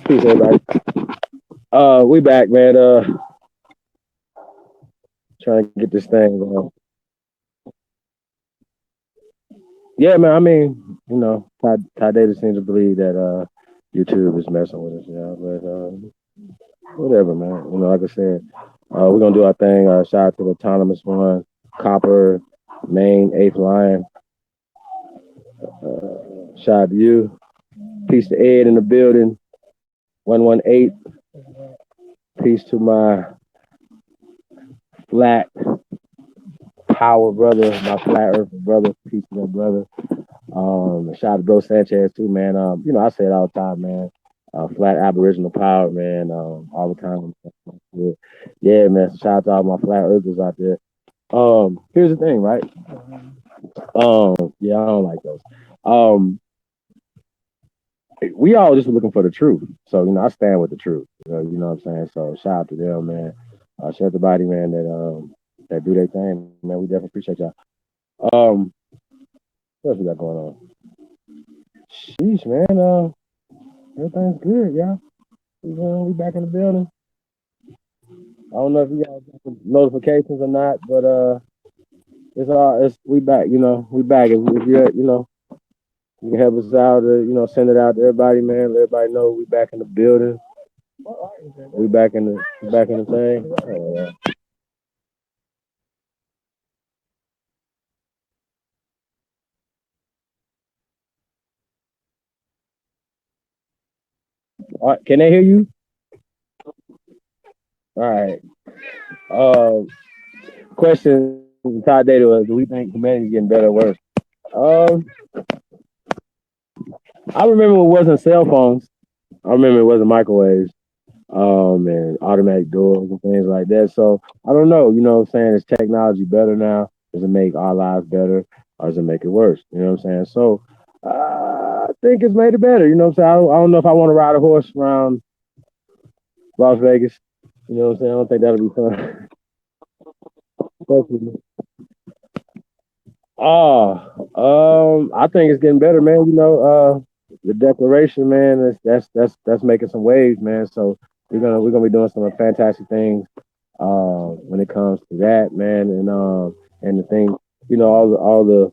Peace, everybody. We back, man. Trying to get this thing. Yeah, man. I mean, Ty Davis seems to believe that YouTube is messing with us, but whatever, man. Like I said, we're gonna do our thing. Shout out to the autonomous one, Copper, Main, Eighth Line. Shout out to you. Peace to Ed in the building. 118. Peace to my flat power brother, my flat earth brother. Peace to that brother. Shout out to Bro Sanchez too, man. I say it all the time, man. Flat Aboriginal power, man. All the time. Yeah, man. So shout out to all my flat earthers out there. Here's the thing, right? Yeah, I don't like those. Um, we all just looking for the truth. So, I stand with the truth. You know what I'm saying? So shout out to them, man. Shout out to body, man, that do their thing, man. We definitely appreciate y'all. What else we got going on? Sheesh, man. Everything's good, yeah. We back in the building. I don't know if you guys got the notifications or not, but it's we back. We back. If you you can help us out. Send it out to everybody, man. Let everybody know we back in the building. We back in the thing. All right, can they hear you? All right. Uh, question Todd Data was: do we think humanity's getting better or worse? Um, I remember it wasn't cell phones. I remember it wasn't microwaves. And automatic doors and things like that. So I don't know. What I'm saying? Is technology better now? Does it make our lives better, or does it make it worse? You know what I'm saying? So I think it's made it better. You know what I'm saying? I don't know if I want to ride a horse around Las Vegas. You know what I'm saying? I don't think that'll be fun. I think it's getting better, man. The declaration, man, that's making some waves, man. So we're gonna be doing some fantastic things when it comes to that, man, and the thing, all the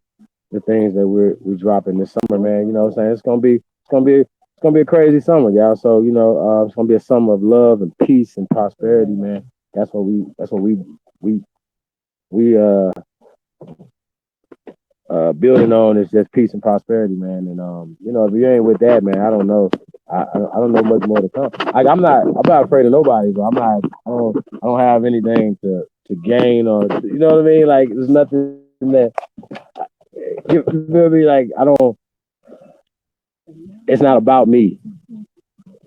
things that we dropping this summer, man. You know what I'm saying? It's gonna be a crazy summer, y'all. So it's gonna be a summer of love and peace and prosperity, man. That's what we building on is just peace and prosperity, man. And if you ain't with that, man, I don't know. I don't know much more to come. I'm not afraid of nobody, but I don't have anything to gain or you know what I mean. Like there's nothing that you feel me. Like I don't. It's not about me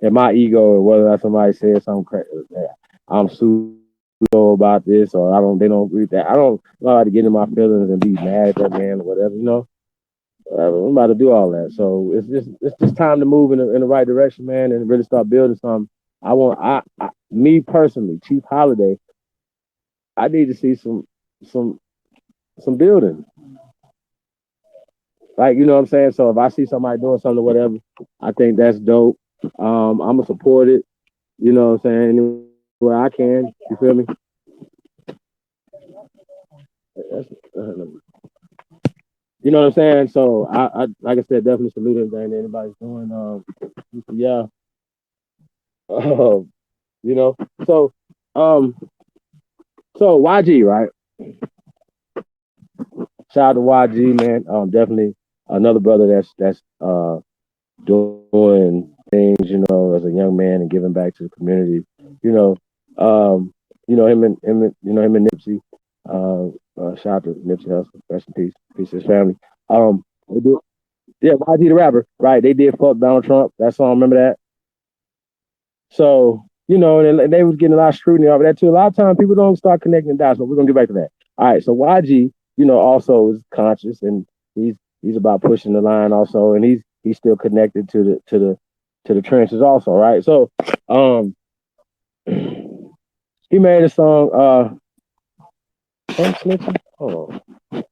and my ego or whether somebody says something crazy. I'm pseudo about this or I don't. They don't agree with that. I don't know how to get in my feelings and be mad at that man or whatever. I'm about to do all that. So it's just time to move in the right direction, man, and really start building something. Me personally, Chief Holiday, I need to see some some building. Like, you know what I'm saying? So if I see somebody doing something or whatever, I think that's dope. I'm gonna support it, you know what I'm saying, anywhere I can. You feel me? That's, you know what I'm saying? So I like I said, definitely salute everything that anybody's doing. Yeah. You know. So um so YG, right? Shout out to YG, man. Definitely another brother that's doing things, as a young man and giving back to the community. You know, him and Nipsey. Shout out to Nipsey Hussle, rest in peace to his family. They did, yeah, YG the rapper, right? They did fuck Donald Trump. That song, remember that? So, and they was getting a lot of scrutiny over that too. A lot of times people don't start connecting the dots, but we're gonna get back to that. All right, so YG, also is conscious and he's about pushing the line also, and he's still connected to the trenches also, right? So, he made a song. I'm snitching. Hold on,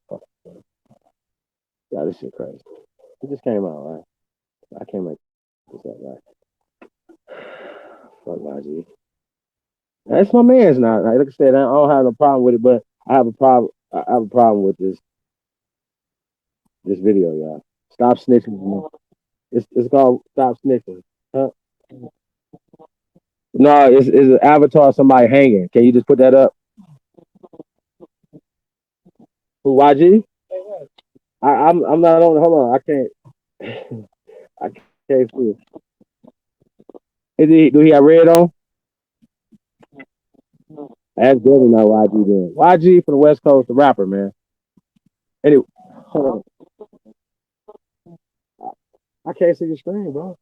yeah, this shit crazy. It just came out, right? I can't make this up, right? Fuck YG. That's my man's now. Like I said, I don't have no problem with it, but I have a problem. I have a problem with this video, y'all. Stop snitching. Man. It's called Stop Snitching. Huh? No, it's an avatar of somebody hanging. Can you just put that up? Who YG? I'm not on. Hold on, I can't. I can't see it. Do he have red on? That's definitely not YG then. YG from the West Coast, the rapper, man. Anyway, hold on. I can't see your screen, bro.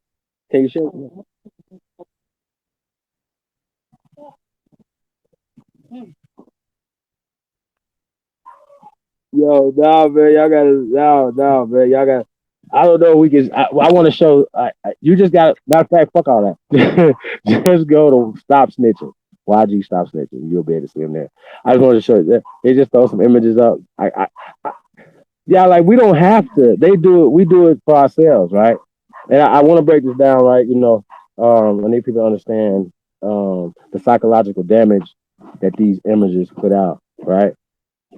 Can you show me? Yo, nah, man, y'all gotta, no, man, y'all got. I don't know. We can. I want to show. You just got. Matter of fact, fuck all that. Just go to Stop Snitching. YG Stop Snitching. You'll be able to see him there. I just wanted to show you. They just throw some images up. Yeah, like we don't have to. They do it. We do it for ourselves, right? And I want to break this down, right? I need people to understand the psychological damage that these images put out, right?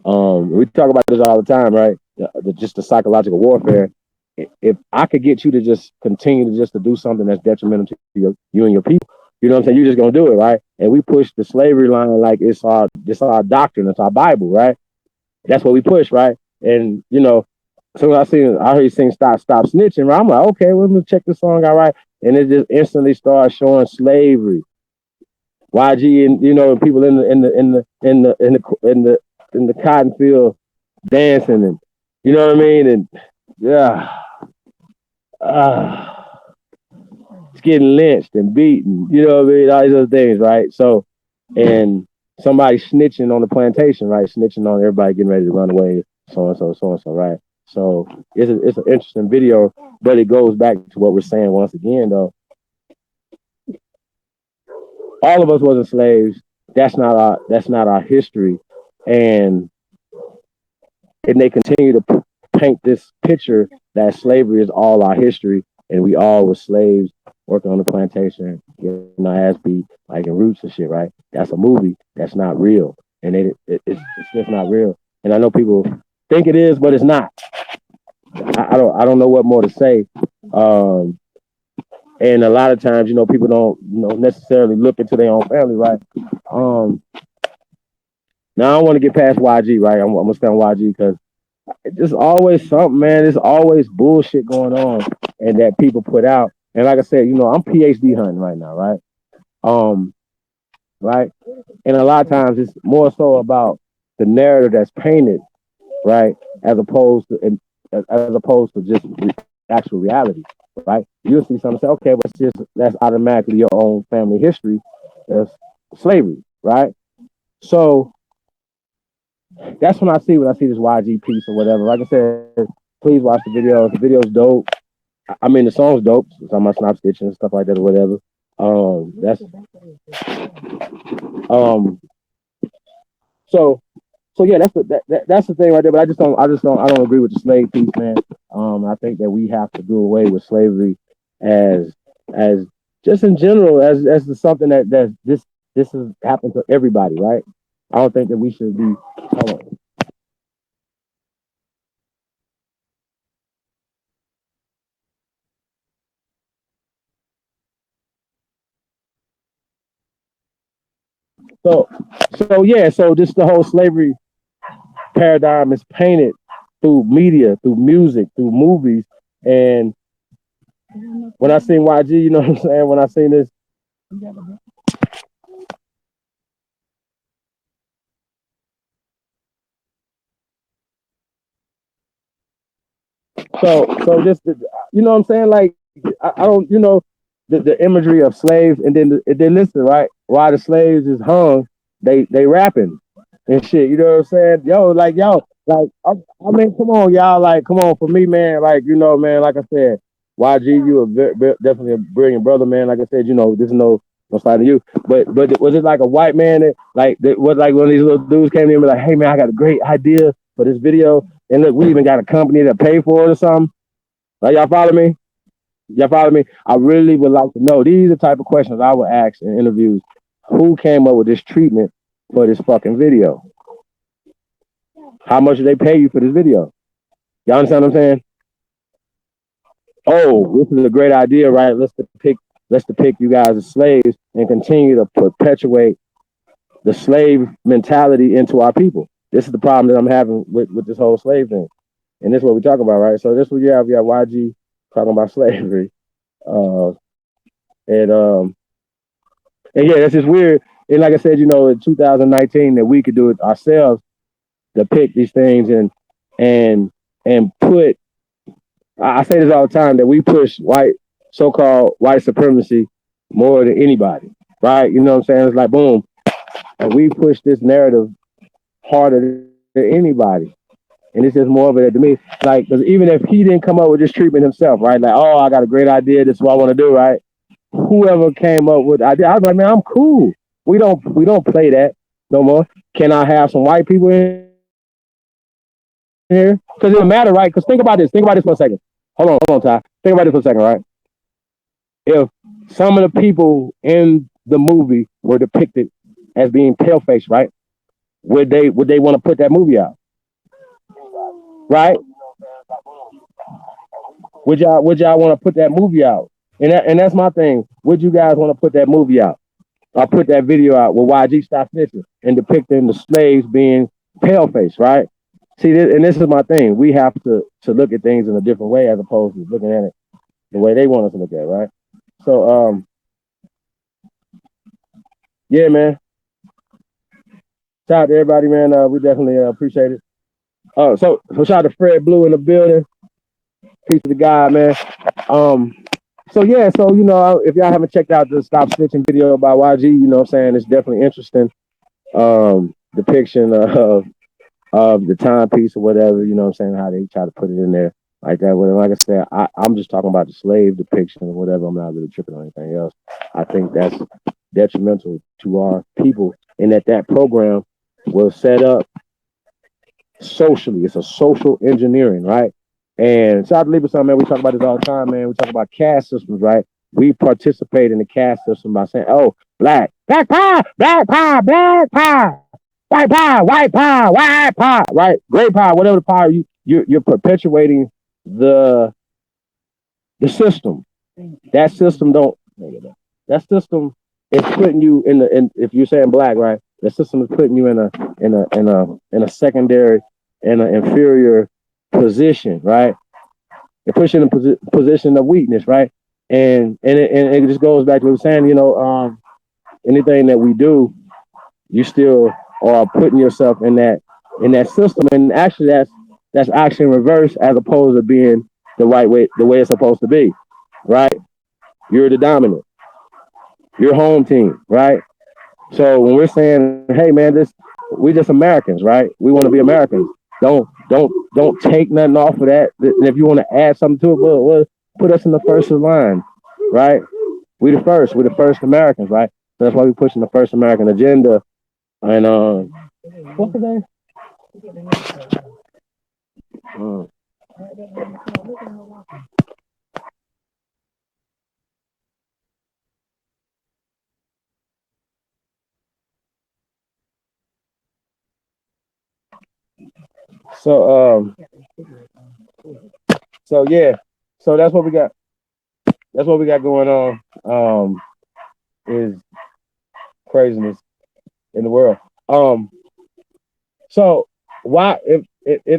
We talk about this all the time, right? Just the psychological warfare. If I could get you to just continue to do something that's detrimental to you and your people, you know what I'm saying? You're just gonna do it, right? And we push the slavery line like it's our doctrine, it's our Bible, right? That's what we push, right? And so I heard you sing "Stop Snitching," right? I'm like, okay, well, let me check the song out, right? And it just instantly starts showing slavery. YG and people in the cotton field dancing, and you know what I mean, and yeah, uh, it's getting lynched and beaten, you know what I mean, all these other things, right? So, and somebody snitching on the plantation, right? Snitching on everybody getting ready to run away, so and so, right? So it's an interesting video, but it goes back to what we're saying once again, though. All of us wasn't slaves. That's not our history, and they continue to paint this picture that slavery is all our history, and we all were slaves working on the plantation, getting our ass beat, like in Roots and shit, right? That's a movie. That's not real, and it's just not real. And I know people think it is, but it's not. I don't know what more to say. And a lot of times, people don't, necessarily look into their own family, right? Um, Now I don't want to get past YG, right? I'm gonna stay on YG because it's just always something, man. There's always bullshit going on, and that people put out. And like I said, I'm PhD hunting right now, right? Um, right. And a lot of times it's more so about the narrative that's painted, right, as opposed to just actual reality, right? You'll see something say, okay, but that's automatically your own family history, that's slavery, right? So that's when I see this YG piece or whatever. Like I said, please watch the video. The video's dope. I mean, the song's dope. It's on my Snap Stitch and stuff like that or whatever. That's so yeah. That's the thing right there. But I don't agree with the slave piece, man. I think that we have to do away with slavery as just in general as something that this has happened to everybody, right? I don't think that we should be. Hold on. So yeah, so just the whole slavery paradigm is painted through media, through music, through movies. And when I seen YG, you know what I'm saying? When I seen this, so just you know what I'm saying? Like I don't, the imagery of slaves, and then listen, right? While the slaves is hung, they rapping and shit. You know what I'm saying? Like I mean, come on, y'all, like come on for me, man. Like man, like I said, YG, you a definitely a brilliant brother, man. Like I said, this is no side of you, but was it like a white man that was like one of these little dudes came in and be like, hey man, I got a great idea for this video, and look, we even got a company that paid for it or something. Like y'all follow me? You follow me? I really would like to know. These are the type of questions I would ask in interviews. Who came up with this treatment for this fucking video? How much do they pay you for this video? Y'all understand what I'm saying? Oh, this is a great idea, right? Let's depict you guys as slaves and continue to perpetuate the slave mentality into our people. This is the problem that I'm having with this whole slave thing. And this is what we're talking about, right? So this is what you have YG talking about slavery. Uh, and and yeah, that's just weird. And like I said, in 2019 that we could do it ourselves, depict these things and and put I say this all the time that we push so-called white supremacy more than anybody, right? You know what I'm saying? It's like boom, and we push this narrative harder than anybody. And it's just more of it to me. Like, because even if he didn't come up with this treatment himself, right? Like, oh, I got a great idea. This is what I want to do, right? Whoever came up with the idea, I was like, man, I'm cool. We don't play that no more. Can I have some white people in here? Because it doesn't matter, right? Because think about this. Think about this for a second. Hold on, Ty. Think about this for a second, right? If some of the people in the movie were depicted as being pale faced, right? Would they want to put that movie out? Right? Would y'all want to put that movie out? And that's my thing. Would you guys want to put that movie out? Or put that video out with YG Stop Snitching and depicting the slaves being pale faced, right? See, and this is my thing. We have to look at things in a different way as opposed to looking at it the way they want us to look at it, right? So yeah, man. Shout out to everybody, man. We definitely appreciate it. So shout out to Fred Blue in the building. Peace to the guy, man. Um, so yeah, so if y'all haven't checked out the Stop Snitching video by YG, what I'm saying, it's definitely interesting. Depiction of the timepiece or whatever, what I'm saying, how they try to put it in there like that. Well, like I said, I'm just talking about the slave depiction or whatever. I'm not really tripping on anything else. I think that's detrimental to our people, and that program was set up socially. It's a social engineering, right? And shout out to Libra, man. We talk about this all the time, man. We talk about caste systems, right? We participate in the caste system by saying, "Oh, black power, black power, black power, white power, white power, white power, right? Great power, whatever the power you're perpetuating the the system. That system don't. That system is putting you in if you're saying black, right? The system is putting you in a secondary in an inferior position, right? It puts you in a position of weakness, right? And it just goes back to what I'm saying. Anything that we do, you still are putting yourself in that system, and actually that's actually in reverse as opposed to being the way it's supposed to be, right? You're the dominant. Your home team, right? So when we're saying, hey man, we just Americans, right? We want to be Americans. Don't take nothing off of that. And if you want to add something to it, well, put us in the first of line, right? We're the first Americans, right? So that's why we're pushing the first American agenda. And what's the name? Uh, so so yeah, so that's what we got. That's what we got going on. Is craziness in the world. So why if if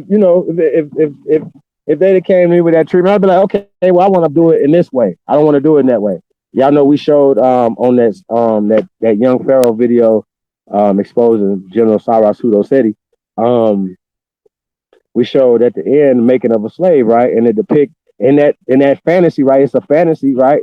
they came to me with that treatment, I'd be like, okay, well, I want to do it in this way. I don't want to do it in that way. Y'all know we showed on that young Pharaoh video exposing General Cyrus Hudo City. We showed at the end the making of a slave, right? And it depict in that fantasy, right? It's a fantasy, right?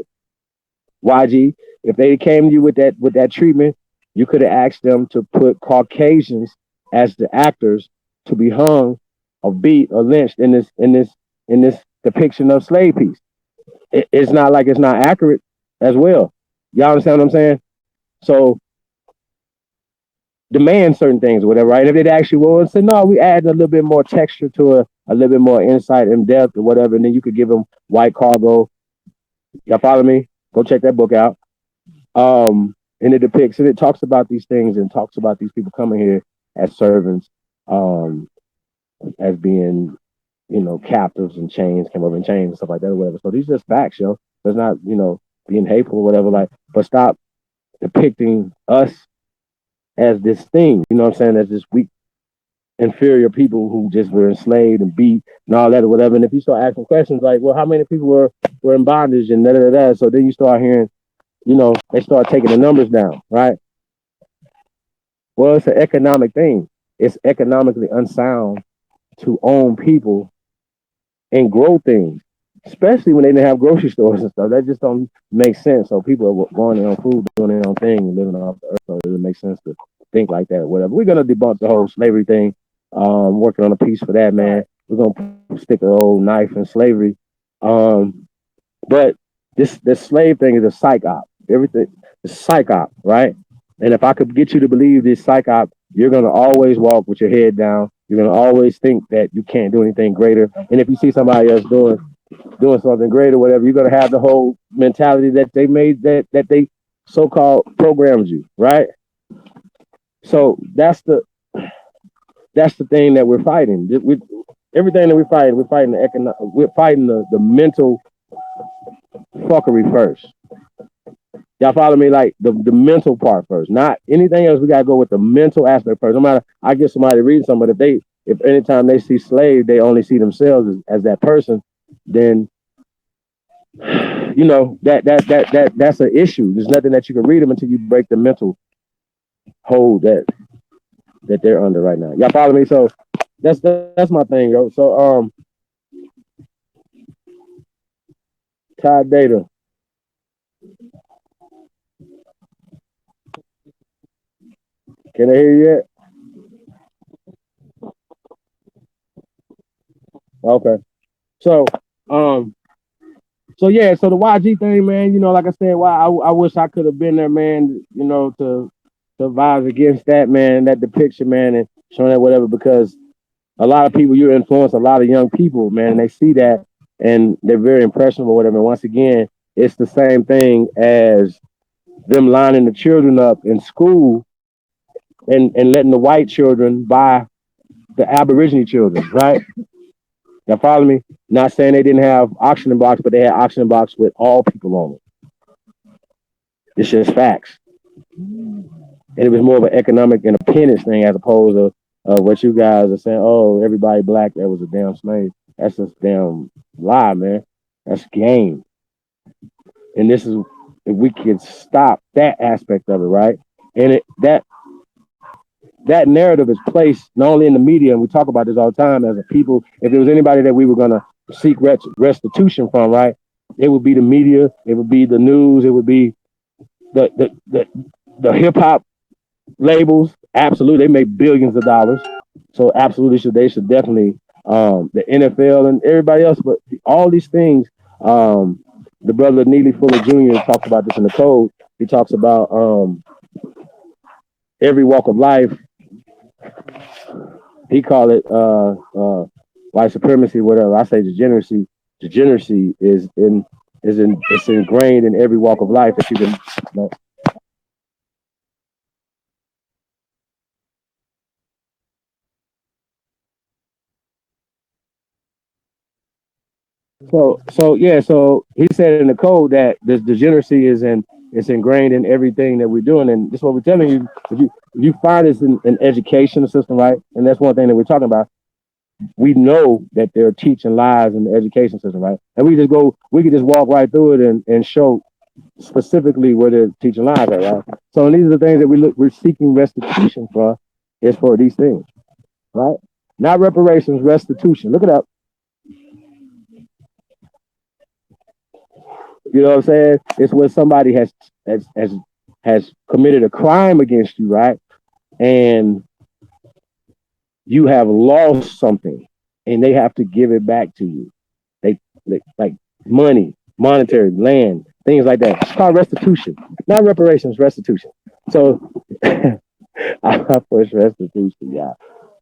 YG, if they came to you with that treatment, you could have asked them to put Caucasians as the actors to be hung or beat or lynched in this depiction of slave piece. It's not like it's not accurate as well. Y'all understand what I'm saying? So demand certain things or whatever, right? If it actually was, say no, we add a little bit more texture to a little bit more insight and depth or whatever, and then you could give them white cargo Y'all follow me? Go check that book out. And it depicts and it talks about these things and talks about these people coming here as servants, um, as being, captives and chains, came over in chains and stuff like that or whatever. So these are just facts, yo. There's not, being hateful or whatever, like, but stop depicting us as this thing, you know what I'm saying, as this weak, inferior people who just were enslaved and beat and all that or whatever. And if you start asking questions like, well, how many people were in bondage and da da da, so then you start hearing, they start taking the numbers down, right? Well, it's an economic thing. It's economically unsound to own people and grow things, especially when they didn't have grocery stores and stuff. That just don't make sense. So people are growing their own food, doing their own thing, and living off the earth. So it doesn't make sense to think like that or whatever. We're gonna debunk the whole slavery thing. Working on a piece for that, man. We're gonna stick an old knife in slavery. Um, but this slave thing is a psych op. Everything is psych op, right? And if I could get you to believe this psych op, you're gonna always walk with your head down. You're gonna always think that you can't do anything greater. And if you see somebody else doing something great or whatever, you're gonna have the whole mentality that they made that they so called programmed you, right? So that's the thing that we're fighting. Everything that we're fighting we're fighting the mental fuckery first. Y'all follow me? Like the mental part first, not anything else. We gotta go with the mental aspect first. No matter, I get somebody reading something, but if anytime they see slave, they only see themselves as that person, then that's an issue. There's nothing that you can read them until you break the mental hold that they're under right now. Y'all follow me? So that's my thing, yo. So Tide Data, can I hear you yet? Okay. So um so yeah, so the YG thing, man, like I said, why I wish I could have been there, man, to advise against that, man, that depiction, man, and showing that whatever, because a lot of people, you influence a lot of young people, man, and they see that and they're very impressionable, whatever. And once again, it's the same thing as them lining the children up in school and letting the white children buy the Aborigine children, right? Y'all follow me? Not saying they didn't have auction blocks, but they had auction blocks with all people on it. It's just facts. And it was more of an economic independence thing as opposed to what you guys are saying. Oh, everybody black that was a damn slave. That's just damn lie, man. That's game. And this is if we could stop that aspect of it, right? And that narrative is placed not only in the media, and we talk about this all the time as a people. If there was anybody that we were gonna seek restitution from, right? It would be the media. It would be the news. It would be the the the, the hip hop labels. Absolutely, they make billions of dollars. So absolutely, they should definitely the NFL and everybody else. But all these things, the brother Neely Fuller Jr. talks about this in the code. He talks about every walk of life. He call it white supremacy, whatever. I say degeneracy. Degeneracy it's ingrained in every walk of life that you can. So yeah, so he said in the code that this degeneracy it's ingrained in everything that we're doing, and this is what we're telling you. If you find this in an educational system, right, and that's one thing that we're talking about. We know that they're teaching lies in the education system, right? And we could just walk right through it and show specifically where they're teaching lies at, right? So and these are the things that we're seeking restitution for, is for these things, right? Not reparations, restitution. Look it up. You know what I'm saying? It's when somebody has has has committed a crime against you, right? And you have lost something, and they have to give it back to you. They like money, monetary, land, things like that. It's called restitution, not reparations, restitution. So I push restitution, yeah.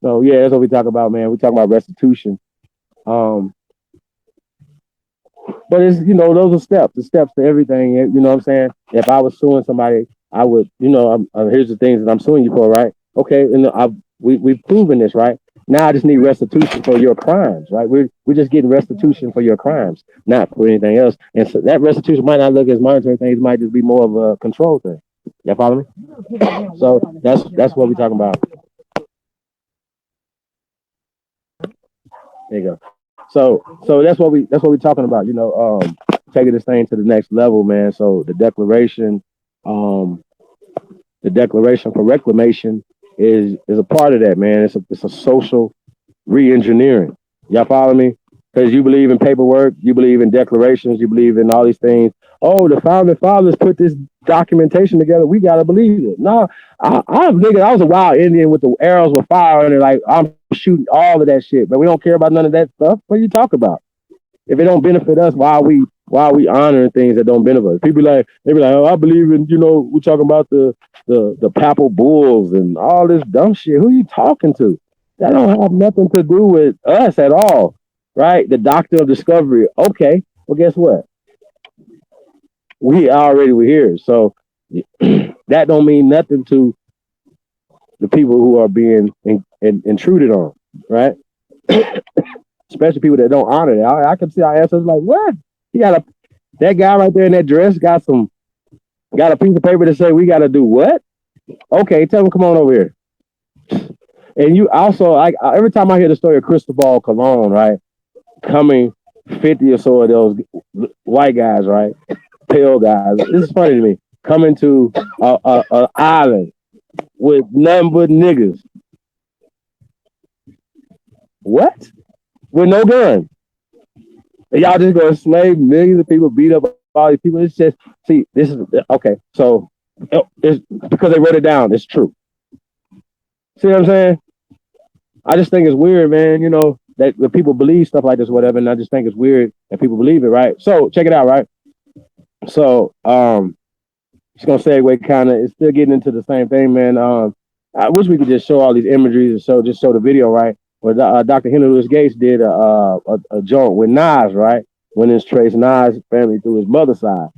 So yeah, that's what we talk about, man. We talk about restitution. Um, But it's, those are steps. The steps to everything. You know what I'm saying? If I was suing somebody, I would, here's the things that I'm suing you for, right? Okay, and we've proven this, right? Now I just need restitution for your crimes, right? We're just getting restitution for your crimes, not for anything else. And so that restitution might not look as monetary things, it might just be more of a control thing. You follow me? So that's what we're talking about. There you go. So that's what we're talking about. Taking this thing to the next level, man. So um, the Declaration for Reclamation is a part of that, man. It's a social re-engineering. Y'all follow me? Because you believe in paperwork, you believe in declarations, you believe in all these things. Oh, the founding fathers put this documentation together. We gotta believe it. No, I was a wild Indian with the arrows with fire and like I'm shooting all of that shit, but we don't care about none of that stuff. What are you talking about? If it don't benefit us, why are we honoring things that don't benefit us? They be like, oh, I believe in, we're talking about the papal bulls and all this dumb shit. Who you talking to? That don't have nothing to do with us at all, right? The doctrine of discovery. Okay, well, guess what? We already were here, so that don't mean nothing to the people who are being intruded on, right? Especially people that don't honor it. I can see our answers like, what? He got a that guy right there in that dress got a piece of paper to say we got to do what? Okay, tell him come on over here. And you also, every time I hear the story of Cristobal Colon, right, coming 50 or so of those white guys, right, pale guys. This is funny to me. Coming to a island with nothing but niggas. What? With no gun. And y'all just gonna slave millions of people, beat up all these people. It's just, see, this is okay. So it's because they wrote it down. It's true. See what I'm saying? I just think it's weird, man. That the people believe stuff like this, whatever. And I just think it's weird that people believe it, right? So check it out, right? So just gonna segue kind of. It's still getting into the same thing, man. I wish we could just show all these imageries and show the video, right? Where Dr. Henry Louis Gates did a joint with Nas, right? When his traced Nas family through his mother's side.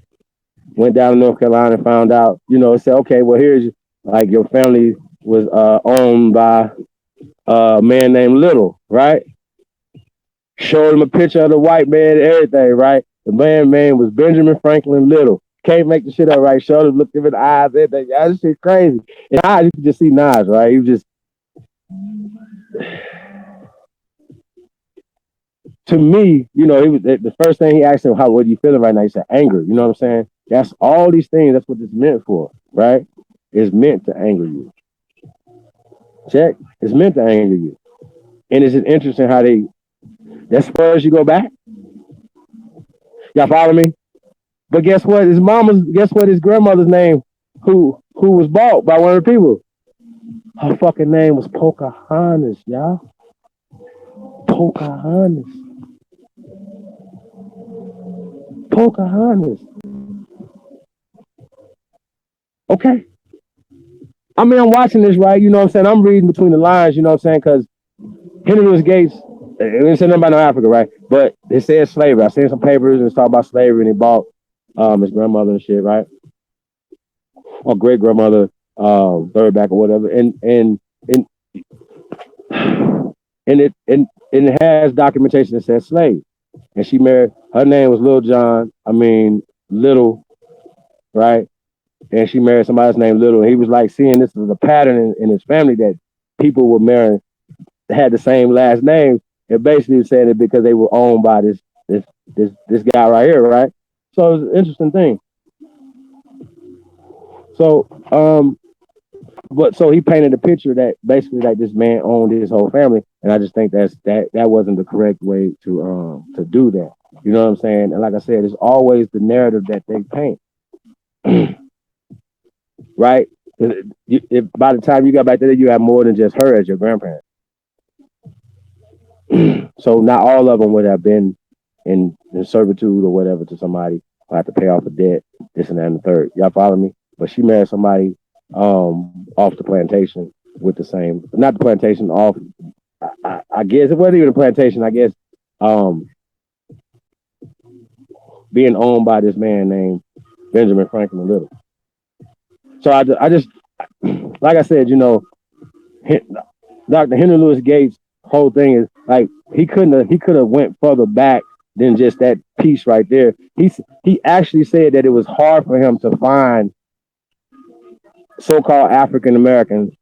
Went down to North Carolina and found out, it said, okay, well, here's like your family was owned by a man named Little, right? Showed him a picture of the white man and everything, right? The man name was Benjamin Franklin Little. Can't make the shit up right. Showed him, looked him in the eyes, everything. Yeah, this shit crazy. And Nas, you can just see Nas, right? He was just, to me, he was the first thing he asked him, what are you feeling right now? He said, anger. You know what I'm saying? That's all these things. That's what it's meant for, right? It's meant to anger you. Check. It's meant to anger you. And it's just interesting how that's far as you go back. Y'all follow me? But guess what his grandmother's name, who was bought by one of the people? Her fucking name was Pocahontas, y'all. Pocahontas. Pocahontas. Okay. I mean, I'm watching this, right? You know what I'm saying? I'm reading between the lines, you know what I'm saying? Because Henry Louis Gates, they didn't say nothing about no Africa, right? But it says slavery. I seen some papers and it's talking about slavery, and he bought his grandmother and shit, right? Or great grandmother, third back or whatever. And it has documentation that says slave. And she married, her name was Little John, Little, right? And she married somebody else named Little. And he was like seeing this as a pattern in his family that people were marrying, had the same last name. And basically saying it because they were owned by this guy right here, right? So it's an interesting thing. So but so he painted a picture that basically like this man owned his whole family, and I just think that wasn't the correct way to do that. You know what I'm saying? And like I said, it's always the narrative that they paint, right? If by the time you got back there, you have more than just her as your grandparent. So not all of them would have been in servitude or whatever to somebody or have to pay off a debt, this and that and the third. Y'all follow me? But she married somebody off the plantation with the same, not the plantation, off. I guess it wasn't even a plantation. I guess being owned by this man named Benjamin Franklin Little. So I just like I said, Dr. Henry Louis Gates' whole thing is like he could have went further back than just that piece right there. He actually said that it was hard for him to find so-called African Americans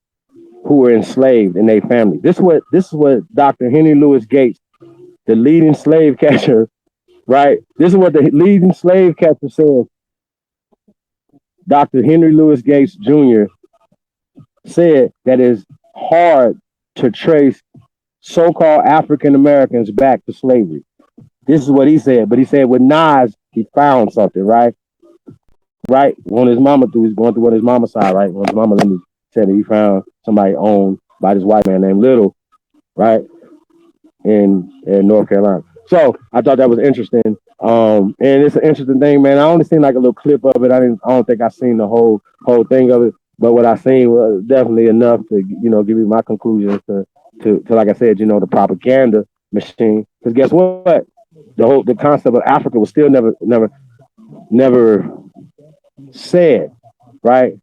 who were enslaved in their family. This is what Dr. Henry Louis Gates, the leading slave catcher, right? This is what the leading slave catcher said. Dr. Henry Louis Gates Jr. said that it's hard to trace so-called African Americans back to slavery. This is what he said. But he said with Nas, he found something, right? Right? On his mama through he's going through on his mama's side, right? On his mama said that he found somebody owned by this white man named Little, right? In North Carolina. So I thought that was interesting. And it's an interesting thing, man. I only seen like a little clip of it. I don't think I seen the whole thing of it. But what I seen was definitely enough to, give me my conclusions to like I said, the propaganda machine. Because guess what? The concept of Africa was still never said, right?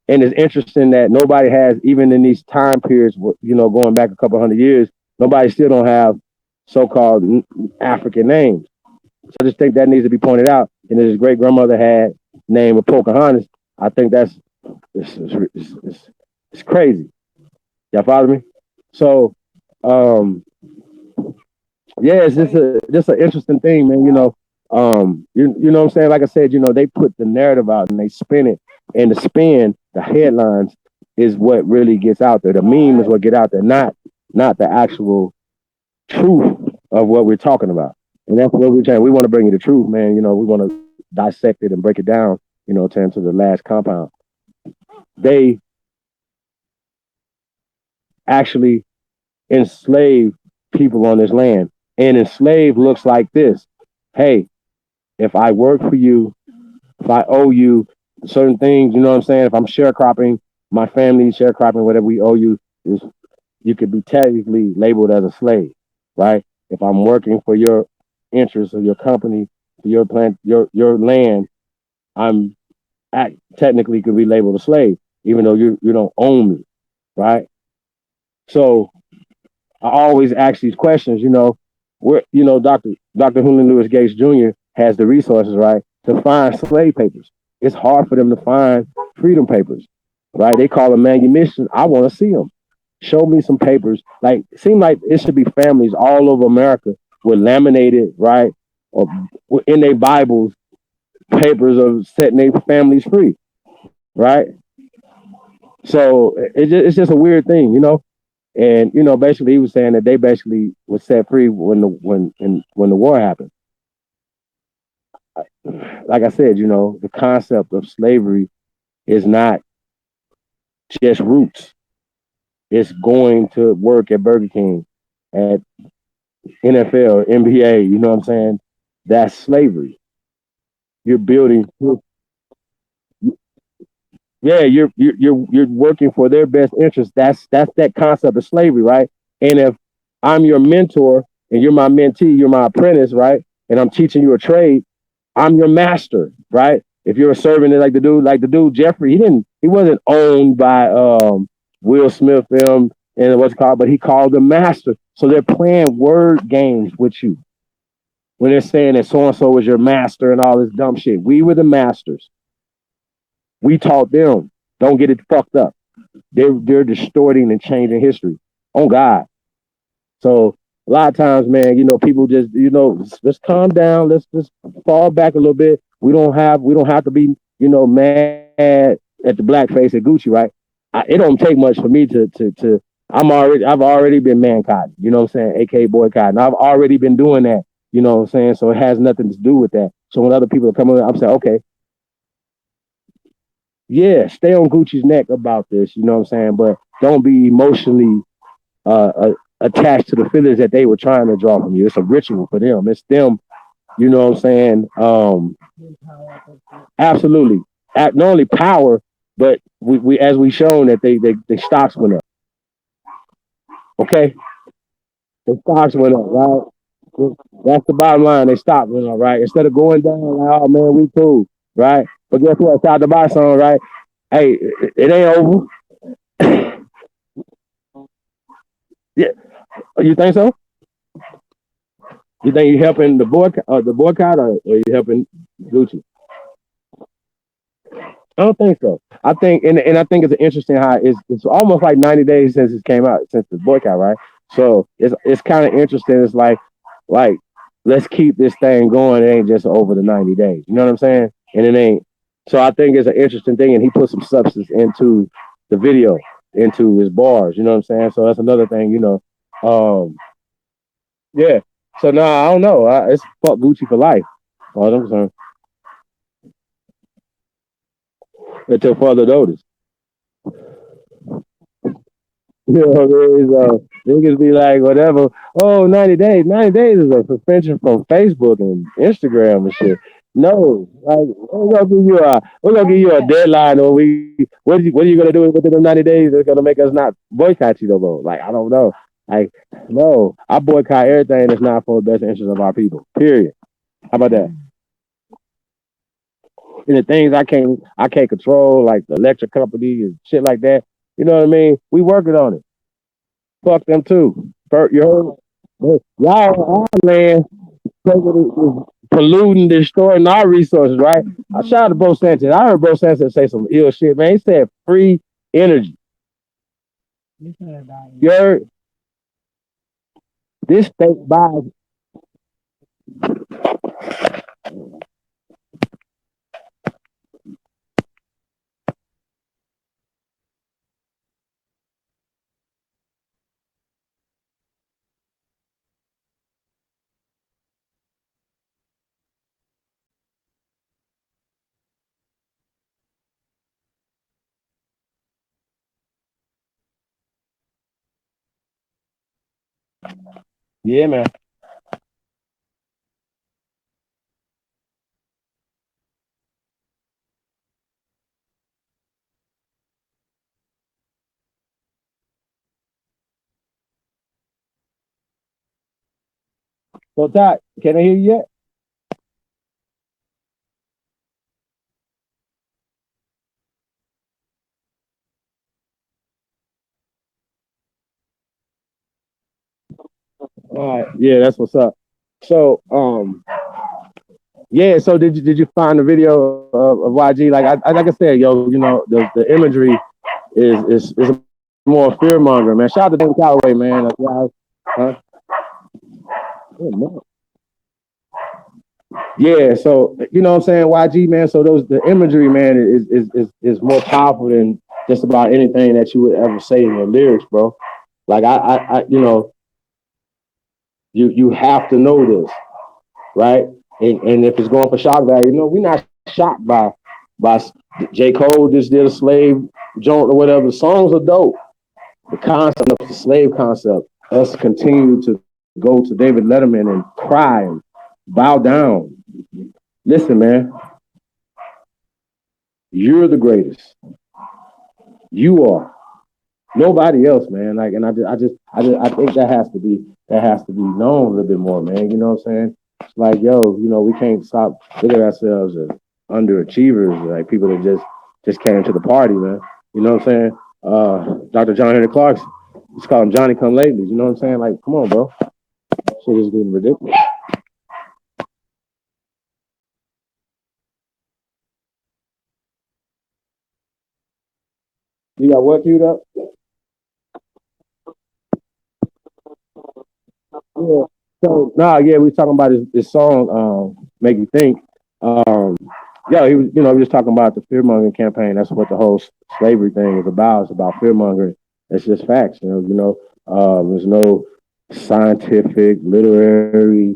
And it's interesting that nobody has, even in these time periods, going back a couple hundred years, nobody still don't have so-called African names. So I just think that needs to be pointed out. And his great grandmother had name of Pocahontas. I think that's it's crazy. Y'all follow me? So, yeah, it's just an interesting thing, man. You know what I'm saying? Like I said, they put the narrative out and they spin it, and the headlines is what really gets out there. The meme is what get out there, not the actual truth of what we're talking about. And that's what we're trying. We want to bring you the truth, man. We want to dissect it and break it down, to the last compound. They actually enslave people on this land. And enslave looks like this. Hey, if I work for you, if I owe you certain things, you know what I'm saying? If I'm sharecropping, my family sharecropping, whatever we owe you, you could be technically labeled as a slave, right? If I'm working for your interests or your company, for your plant, your land, I'm technically could be labeled a slave, even though you don't own me, right? So I always ask these questions, where Dr. Henry Louis Gates Jr. has the resources, right, to find slave papers. It's hard for them to find freedom papers, right? They call them manumission. I want to see them. Show me some papers. Like, it seems like it should be families all over America with laminated, right, or in their Bibles, papers of setting their families free, right? So it's just a weird thing, And basically, he was saying that they basically was set free when the war happened. Like I said, the concept of slavery is not just roots. It's going to work at Burger King, at NFL, NBA. You know what I'm saying? That's slavery. You're building. Yeah, you're working for their best interest. That's that concept of slavery, right? And if I'm your mentor and you're my mentee, you're my apprentice, right? And I'm teaching you a trade, I'm your master, right? If you're a servant, like the dude Jeffrey, he wasn't owned by Will Smith film and what's called, but he called the master. So they're playing word games with you when they're saying that so and so is your master and all this dumb shit. We were the masters. We taught them. Don't get it fucked up. They're distorting and changing history. On God. So a lot of times, man, people just, let's calm down. Let's just fall back a little bit. We don't have to be, mad at the blackface at Gucci, right? It don't take much for me to I've already been mankind, you know what I'm saying? AKA boycott. And I've already been doing that, you know what I'm saying? So it has nothing to do with that. So when other people are coming, I'm saying, okay, yeah, stay on Gucci's neck about this, you know what I'm saying? But don't be emotionally attached to the feelings that they were trying to draw from you. It's a ritual for them. It's them, you know what I'm saying? Absolutely. Not only power, but we as we shown that they stocks went up. Okay, the stocks went up, right? That's the bottom line. They stop, right? Instead of going down like, oh man, we cool, right? But guess what? Shout out to my song, right? Hey, it ain't over. Yeah, you think so? You think you helping the boycott, or you helping Gucci? I don't think so. I think, and I think it's interesting how it's almost like 90 days since it came out, since the boycott, right? So it's kind of interesting. It's like let's keep this thing going. It ain't just over the 90 days. You know what I'm saying? And it ain't. So I think it's an interesting thing, and he put some substance into the video, into his bars. You know what I'm saying? So that's another thing. Yeah. So no, I don't know. It's fuck Gucci for life. All I'm concerned. Until further notice. You know what I mean? So niggas be like, whatever. Oh, 90 days. 90 days is a suspension from Facebook and Instagram and shit. No, like we're gonna give you a deadline, or what are you gonna do within the 90 days that's gonna make us not boycott you no more? Like, I don't know. Like, no, I boycott everything that's not for the best interest of our people. Period. How about that? And the things I can't control, like the electric company and shit like that. You know what I mean? We working on it. Fuck them too. You heard? Y'all, our land is polluting, destroying our resources, right? I shout out to Bo Sanchez. I heard Bo Sanchez say some ill shit, man. He said free energy. You heard? This state buys. Yeah, man. So, Todd, can I hear you yet? All right. Yeah, that's what's up. So, yeah. So, did you find the video of YG? Like I said, yo, the imagery is more fear mongering, man. Shout out to David Calloway, man. Huh? Oh, yeah, so you know what I'm saying, YG, man. So the imagery, man, is more powerful than just about anything that you would ever say in your lyrics, bro. Like you have to know this, right? And if it's going for shock value, we're not shocked by J. Cole just did a slave joint or whatever. The songs are dope. The concept of the slave concept, us continue to go to David Letterman and cry and bow down. Listen, man, you're the greatest. You are. Nobody else, man. Like, and I think that has to be known a little bit more, man. You know what I'm saying? It's like, yo, we can't stop looking at ourselves as underachievers, like people that just came to the party, man. You know what I'm saying? Dr. John Henry Clark's, let's call him Johnny Come Lately. You know what I'm saying? Like, come on, bro. Shit is getting ridiculous. You got what queued up? Yeah. So yeah, we was talking about this song, "Make You Think." Um, yeah, he was talking about the fear mongering campaign. That's what the whole slavery thing is about. It's about fear mongering. It's just facts. There's no scientific, literary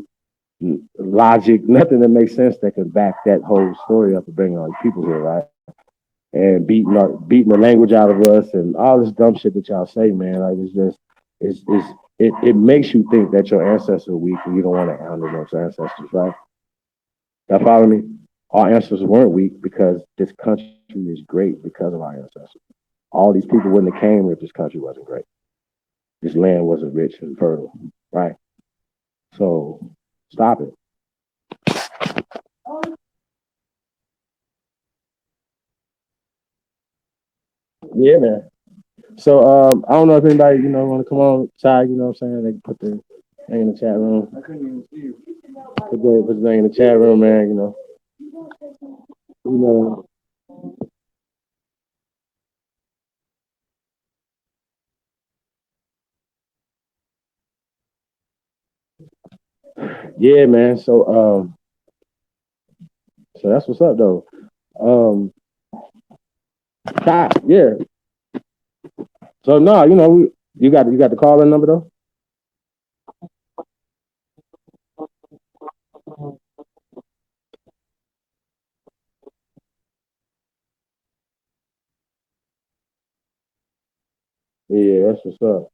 logic, nothing that makes sense that can back that whole story up and bring all these people here, right? And beating the language out of us and all this dumb shit that y'all say, man. Like, it makes you think that your ancestors are weak and you don't want to honor those ancestors, right? Y'all follow me? Our ancestors weren't weak because this country is great because of our ancestors. All these people wouldn't have came if this country wasn't great. This land wasn't rich and fertile, right? So stop it. Yeah, man. So I don't know if anybody, want to come on side, what I'm saying? They can put the thing in the chat room. I couldn't even see you. Put the thing in the chat room, man, You know, yeah, man. So that's what's up though. Um yeah. So no, you got the call in number though? Yeah, that's what's up.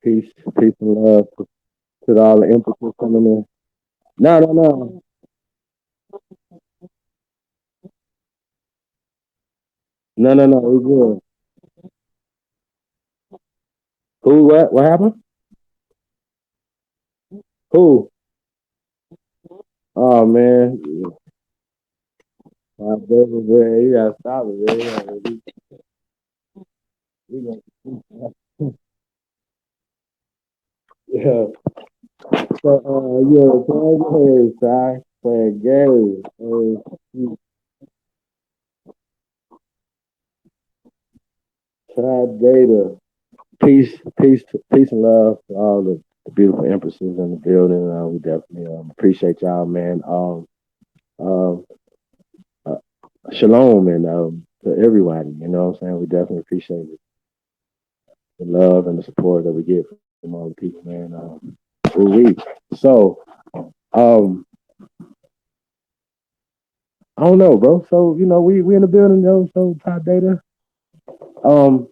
Peace, peace and love to all the emphasis coming in. No, no, no. No, no, no. We good. Who what happened? Who? Oh man. My brother, man, you gotta stop it, man. We yeah. So yeah, playing games, Ty. Playing games. Tribe data. Peace and love to all the beautiful empresses in the building. We definitely appreciate y'all, man. Um, uh, Shalom and to everybody. You know what I'm saying? We definitely appreciate the love and the support that we get from all the people, man. We so um, I don't know, bro. So we in the building, though. So top data. Um,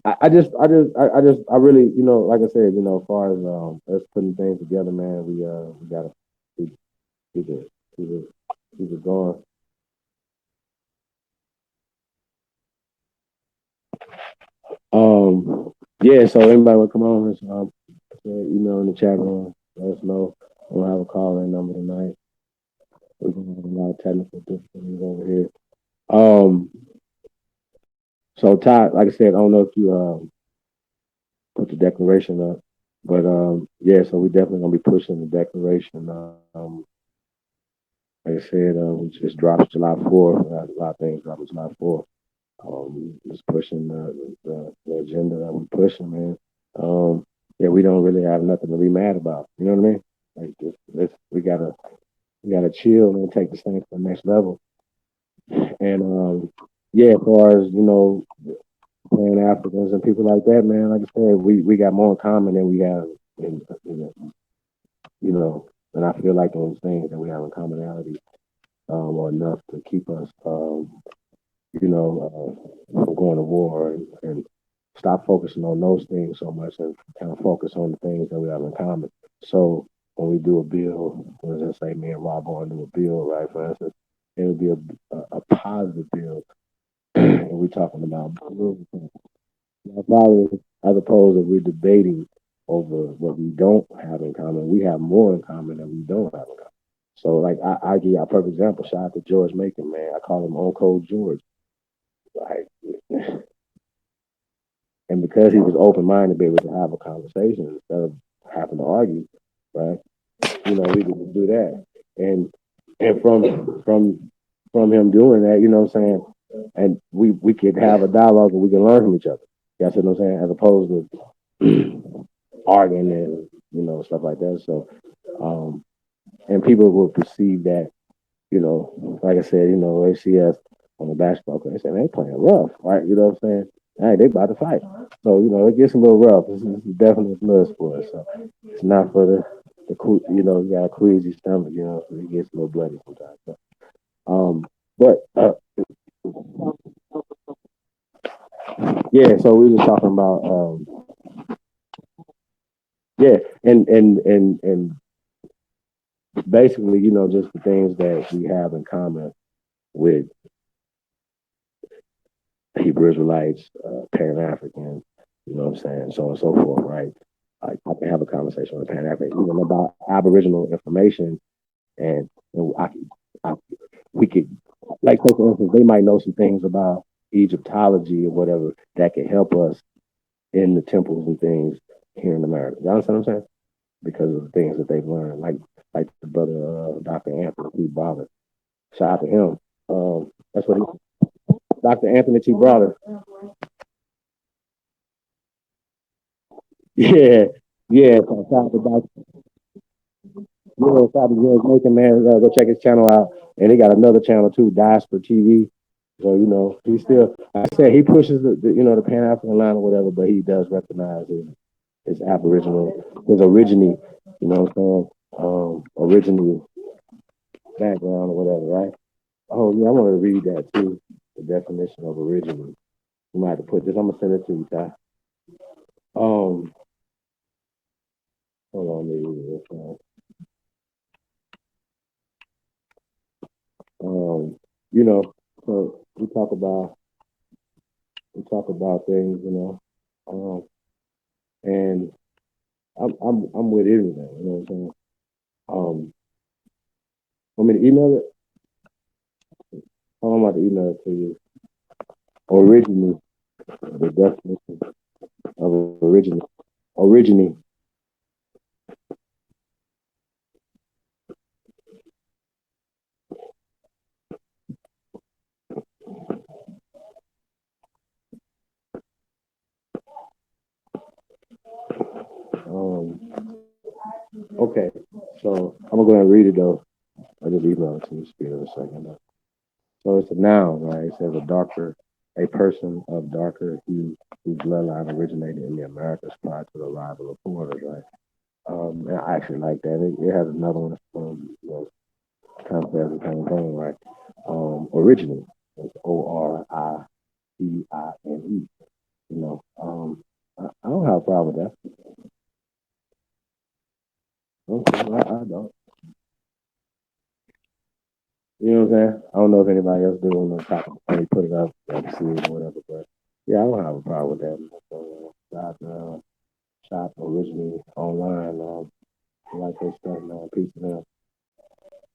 I really, like I said, as far as us putting things together, man, we gotta keep, keep it keep it keep it going. Yeah. So anybody want to come on? Just, email in the chat room. Let us know. We'll have a call in number tonight. We're gonna have a lot of technical difficulties over here. Um. So Todd, like I said, I don't know if you put the declaration up, but yeah. So we definitely gonna be pushing the declaration. Like I said, we just dropped July 4th. A lot of things dropped July 4th. Just pushing the agenda that we're pushing, man. Yeah, we don't really have nothing to be mad about. You know what I mean? Like, just, we gotta chill and take this thing to the next level. And yeah, as far as Pan Africans and people like that, man, like I said, we got more in common than we have, you know. And I feel like those things that we have in commonality are enough to keep us from going to war and stop focusing on those things so much and kind of focus on the things that we have in common. So when we do a bill, let's say me and Rob want to do a bill, right? For instance, it would be a positive bill, and we're talking about as opposed to we're debating over what we don't have in common. We have more in common than we don't have in common. So, like, I give you a perfect example. Shout out to George Macon, man. I call him On Code George. Like, and because he was open minded, be able to have a conversation instead of having to argue, right? We could do that, and from him doing that, what I'm saying, and we could have a dialogue and we can learn from each other. That's what I'm saying, as opposed to arguing and stuff like that. So, and people will perceive that like I said, they see us on the basketball court. They say, man, they playing rough, right? You know what I'm saying? Hey, they about to fight. So, it gets a little rough. It's definitely a blood sport. So it's not for you got a queasy stomach, so it gets a little bloody sometimes. So, but yeah, so we were talking about, yeah, and basically, just the things that we have in common with Hebrew Israelites, Pan Africans. You know what I'm saying? So on and so forth, right? Like I can have a conversation with a Pan African even about Aboriginal information, and I, we could, like, say for instance, they might know some things about Egyptology or whatever that could help us in the temples and things here in America. You understand what I'm saying? Because of the things that they've learned, like the brother Dr. Anthony T. Brother. Shout out to him. That's what Dr. Anthony T. Brother. Yeah, yeah. So shout out to Dr. Yeah, shout out to George Mason, man. Go check his channel out, and they got another channel too, Diaspora TV. So he still, like I said, he pushes the Pan African line or whatever, but he does recognize his Aboriginal, his origine, what I'm saying, original background or whatever, right? Oh yeah, I want to read that too. The definition of original. You might have to put this. I'm gonna send it to you, Ty. Um, hold on, maybe this one. Um, you know, so we talk about things, and I'm with everything. You know what I'm saying? Want me to email it? Oh, I'm about to email it to you. Originally, the definition of original. Origine. Um, okay, so I'm gonna go ahead and read it though. I just emailed it to you. Speed of a second. Though. So it's a noun, right? It says a person of darker hue whose bloodline originated in the Americas prior to the arrival of foreigners, right? And I actually like that. It has another one, kind of says the same thing, right? Original. It's Origine. I don't have a problem with that. Okay, I don't. You know what I'm saying? I don't know if anybody else do on the top. When you put it up, like see it or whatever. But yeah, I don't have a problem with that. So, shop originally online. I like their stuff, man. Peace to them.